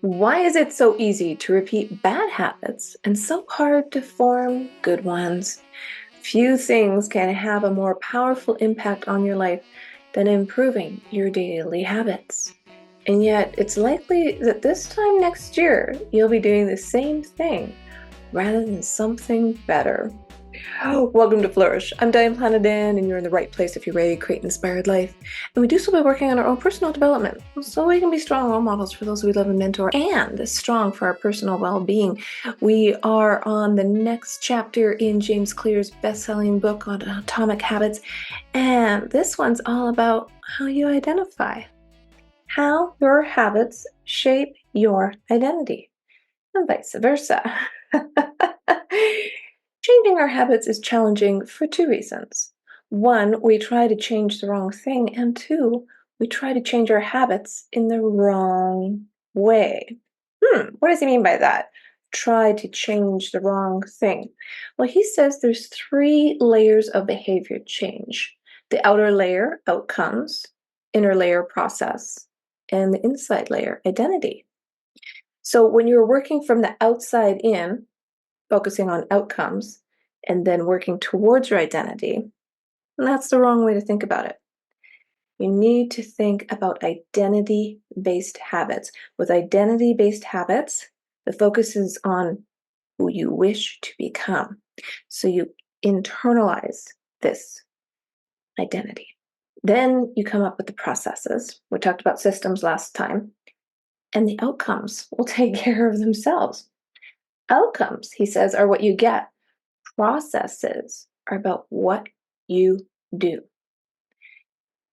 Why is it so easy to repeat bad habits and so hard to form good ones? Few things can have a more powerful impact on your life than improving your daily habits. And yet, it's likely that this time next year, you'll be doing the same thing rather than something better. Welcome to Flourish. I'm Diane Planet Dan, and you're in the right place if you're ready to create an inspired life. And we do so by working on our own personal development, so we can be strong role models for those we love and mentor, and strong for our personal well-being. We are on the next chapter in James Clear's best-selling book on atomic habits, and this one's all about how you identify, how your habits shape your identity, and vice versa. Changing our habits is challenging for two reasons. One, we try to change the wrong thing, and two, we try to change our habits in the wrong way. What does he mean by that? Try to change the wrong thing. Well, he says there's three layers of behavior change: the outer layer, outcomes; inner layer, process; and the inside layer, identity. So when you're working from the outside in, focusing on outcomes, and then working towards your identity, that's the wrong way to think about it. You need to think about identity-based habits. With identity-based habits, the focus is on who you wish to become. So you internalize this identity. Then you come up with the processes. We talked about systems last time, and the outcomes will take care of themselves. Outcomes, he says, are what you get. Processes are about what you do.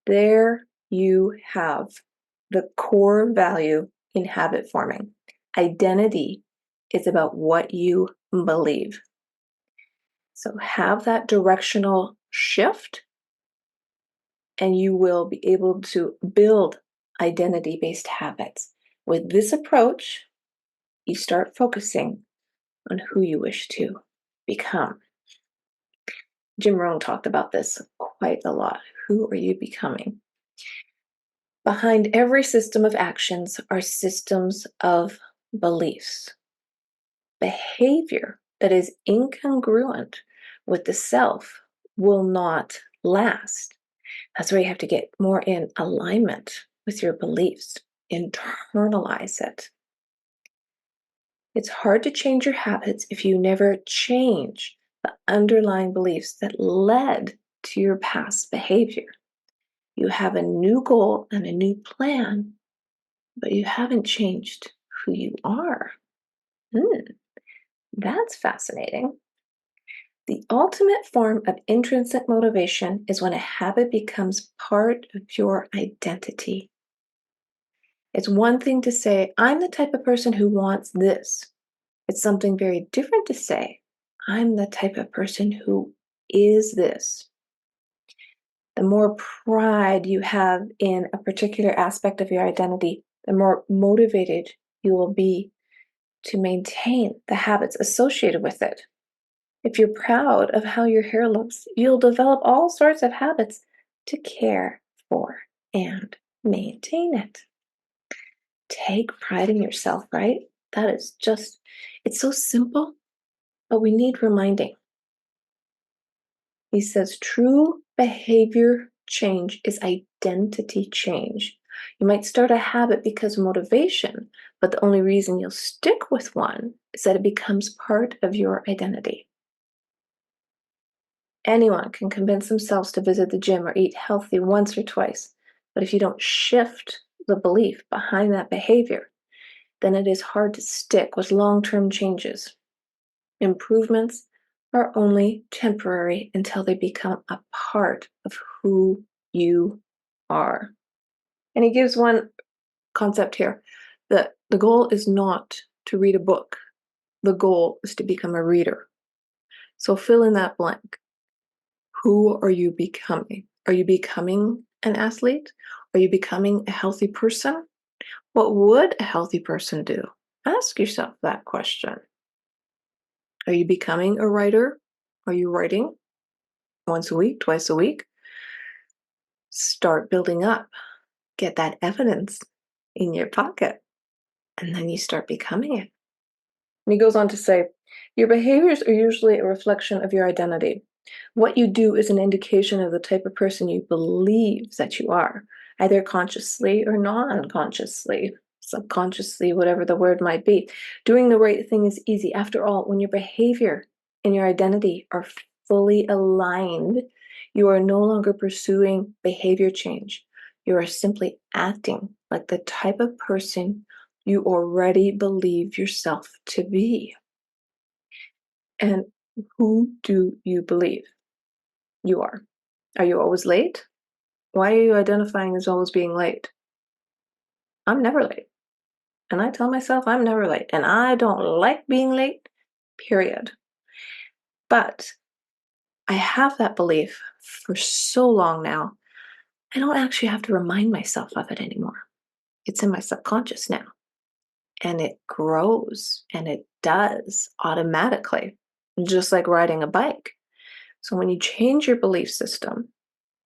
There you have the core value in habit forming. Identity is about what you believe. So have that directional shift, and you will be able to build identity-based habits. With this approach, you start focusing on who you wish to become. Jim Rohn talked about this quite a lot. Who are you becoming? Behind every system of actions are systems of beliefs. Behavior that is incongruent with the self will not last. That's where you have to get more in alignment with your beliefs. Internalize it. It's hard to change your habits if you never change the underlying beliefs that led to your past behavior. You have a new goal and a new plan, but you haven't changed who you are. That's fascinating. The ultimate form of intrinsic motivation is when a habit becomes part of your identity. It's one thing to say, I'm the type of person who wants this. It's something very different to say, I'm the type of person who is this. The more pride you have in a particular aspect of your identity, the more motivated you will be to maintain the habits associated with it. If you're proud of how your hair looks, you'll develop all sorts of habits to care for and maintain it. Take pride in yourself, right? That is just, it's so simple, but we need reminding. He says true behavior change is identity change. You might start a habit because of motivation, but the only reason you'll stick with one is that it becomes part of your identity. Anyone can convince themselves to visit the gym or eat healthy once or twice, but if you don't shift the belief behind that behavior, then it is hard to stick with long-term changes. Improvements are only temporary until they become a part of who you are. And he gives one concept here that the goal is not to read a book. The goal is to become a reader. So fill in that blank. Who are you becoming? Are you becoming an athlete? Are you becoming a healthy person? What would a healthy person do? Ask yourself that question. Are you becoming a writer? Are you writing once a week, twice a week? Start building up. Get that evidence in your pocket. and then you start becoming it. And he goes on to say, your behaviors are usually a reflection of your identity. What you do is an indication of the type of person you believe that you are, either consciously or non-consciously, subconsciously, whatever the word might be. Doing the right thing is easy. After all, when your behavior and your identity are fully aligned, you are no longer pursuing behavior change. You are simply acting like the type of person you already believe yourself to be. And who do you believe you are? Are you always late? Why are you identifying as always being late? I'm never late. And I tell myself I'm never late. And I don't like being late, period. But I have that belief for so long now, I don't actually have to remind myself of it anymore. It's in my subconscious now. And it grows and it does automatically, just like riding a bike. So when you change your belief system,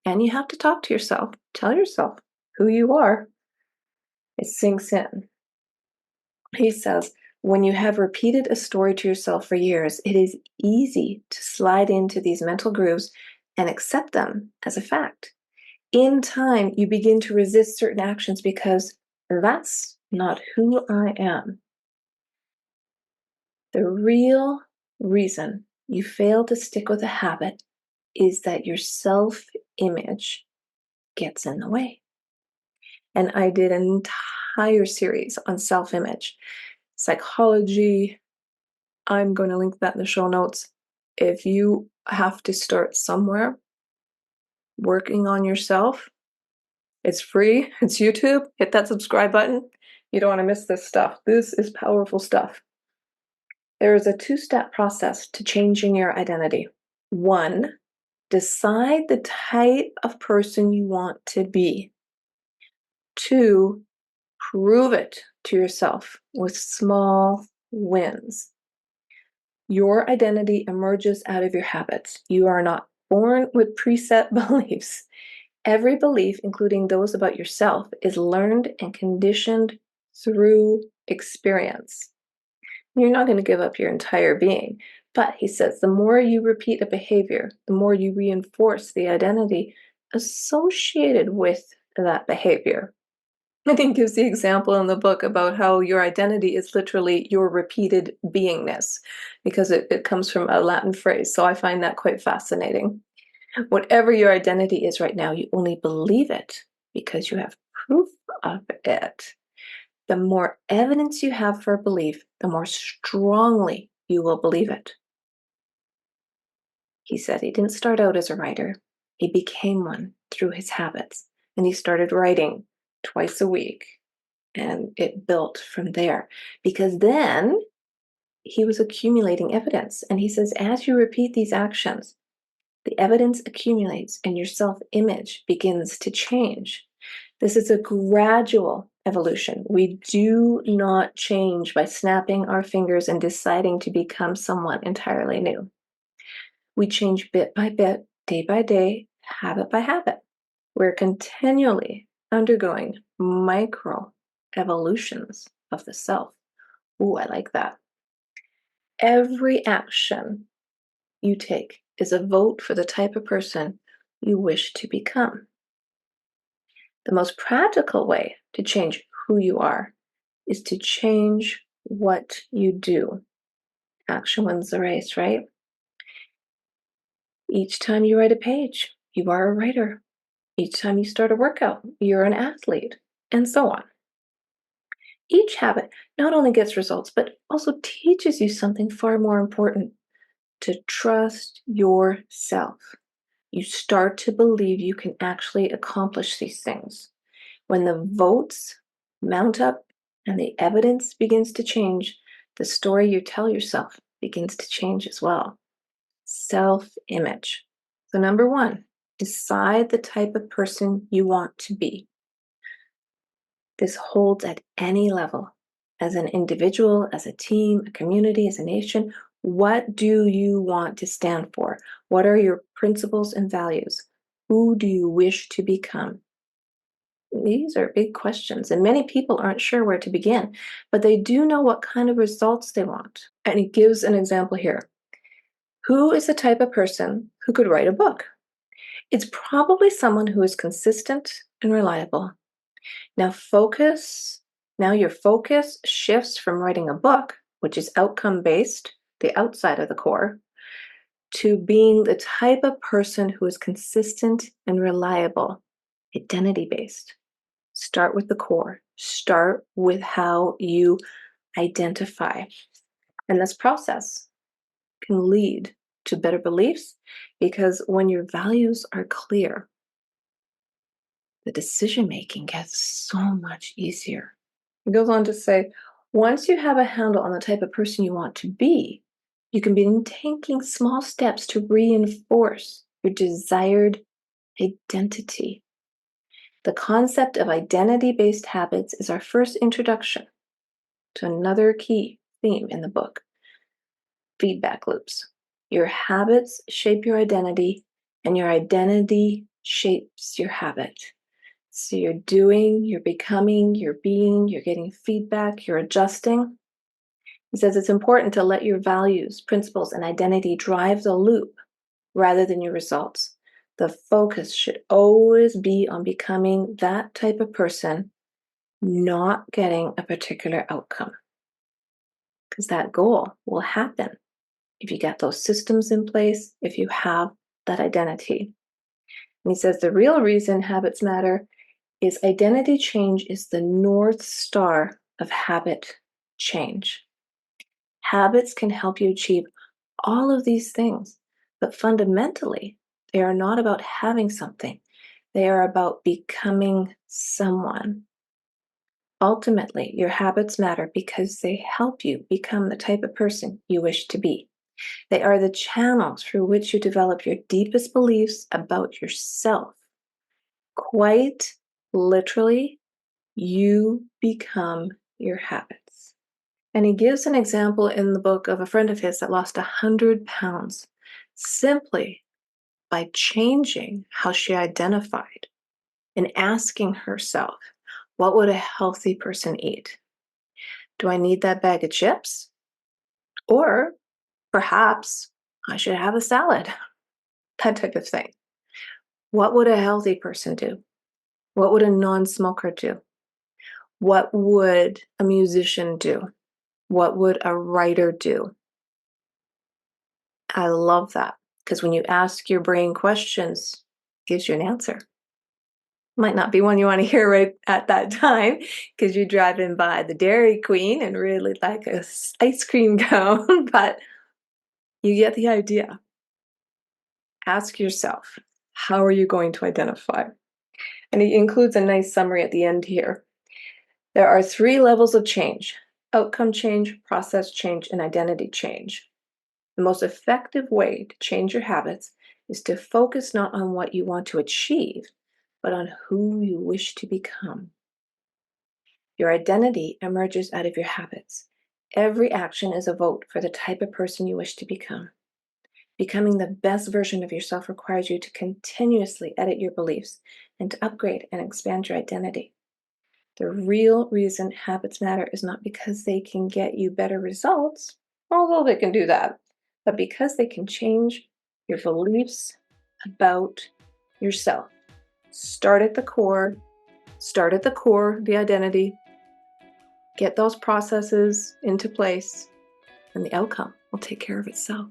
and you have to talk to yourself, tell yourself who you are, it sinks in. He says, when you have repeated a story to yourself for years, it is easy to slide into these mental grooves and accept them as a fact. In time, you begin to resist certain actions because that's not who I am. The real reason you fail to stick with a habit is that your self-image gets in the way. And I did an entire series on self-image, psychology. I'm going to link that in the show notes. If you have to start somewhere working on yourself, it's free, it's YouTube. Hit that subscribe button. You don't want to miss this stuff. This is powerful stuff. There is a two-step process to changing your identity. 1, decide the type of person you want to be. 2, prove it to yourself with small wins. Your identity emerges out of your habits. You are not born with preset beliefs. Every belief, including those about yourself, is learned and conditioned through experience. You're not going to give up your entire being. But he says the more you repeat a behavior, the more you reinforce the identity associated with that behavior. I think gives the example in the book about how your identity is literally your repeated beingness, because it comes from a Latin phrase. So I find that quite fascinating. Whatever your identity is right now, you only believe it because you have proof of it. The more evidence you have for a belief, the more strongly you will believe it. He said he didn't start out as a writer. He became one through his habits, and he started writing twice a week. And it built from there, because then he was accumulating evidence. And he says, as you repeat these actions, the evidence accumulates and your self-image begins to change. This is a gradual evolution. We do not change by snapping our fingers and deciding to become someone entirely new. We change bit by bit, day by day, habit by habit. We're continually undergoing micro evolutions of the self. Ooh, I like that. Every action you take is a vote for the type of person you wish to become. The most practical way to change who you are is to change what you do. Action wins the race, right? Each time you write a page, you are a writer. Each time you start a workout, you're an athlete, and so on. Each habit not only gets results, but also teaches you something far more important: to trust yourself. You start to believe you can actually accomplish these things. When the votes mount up and the evidence begins to change, the story you tell yourself begins to change as well. Self-image. So number 1, decide the type of person you want to be. This holds at any level. As an individual, as a team, a community, as a nation, what do you want to stand for? What are your principles and values? Who do you wish to become? These are big questions, and many people aren't sure where to begin, but they do know what kind of results they want. And he gives an example here. Who is the type of person who could write a book? It's probably someone who is consistent and reliable. Now focus, now your focus shifts from writing a book, which is outcome based, the outside of the core, to being the type of person who is consistent and reliable, identity based. Start with the core. Start with how you identify. And this process can lead to better beliefs because when your values are clear, the decision making gets so much easier. It goes on to say, once you have a handle on the type of person you want to be, you can begin taking small steps to reinforce your desired identity. The concept of identity based habits is our first introduction to another key theme in the book: feedback loops. Your habits shape your identity, and your identity shapes your habit. So you're doing, you're becoming, you're being, you're getting feedback, you're adjusting. He says it's important to let your values, principles, and identity drive the loop rather than your results. The focus should always be on becoming that type of person, not getting a particular outcome. Because that goal will happen if you get those systems in place, if you have that identity. And he says the real reason habits matter is identity change is the North Star of habit change. Habits can help you achieve all of these things, but fundamentally, they are not about having something. They are about becoming someone. Ultimately, your habits matter because they help you become the type of person you wish to be. They are the channels through which you develop your deepest beliefs about yourself. Quite literally, you become your habits. And he gives an example in the book of a friend of his that lost 100 pounds simply by changing how she identified and asking herself, what would a healthy person eat? Do I need that bag of chips? Or perhaps I should have a salad, that type of thing. What would a healthy person do? What would a non smoker do? What would a musician do? What would a writer do? I love that because when you ask your brain questions, it gives you an answer. Might not be one you want to hear right at that time because you're driving by the Dairy Queen and really like a ice cream cone, but you get the idea. Ask yourself, how are you going to identify? And he includes a nice summary at the end here. There are 3 levels of change: outcome change, process change, and identity change. The most effective way to change your habits is to focus not on what you want to achieve, but on who you wish to become. Your identity emerges out of your habits. Every action is a vote for the type of person you wish to become. Becoming the best version of yourself requires you to continuously edit your beliefs and to upgrade and expand your identity. The real reason habits matter is not because they can get you better results, although they can do that, but because they can change your beliefs about yourself. Start at the core, the identity, get those processes into place, and the outcome will take care of itself.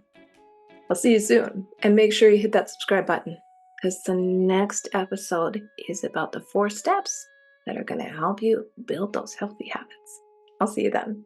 I'll see you soon, and make sure you hit that subscribe button because the next episode is about the 4 steps that are going to help you build those healthy habits. I'll see you then.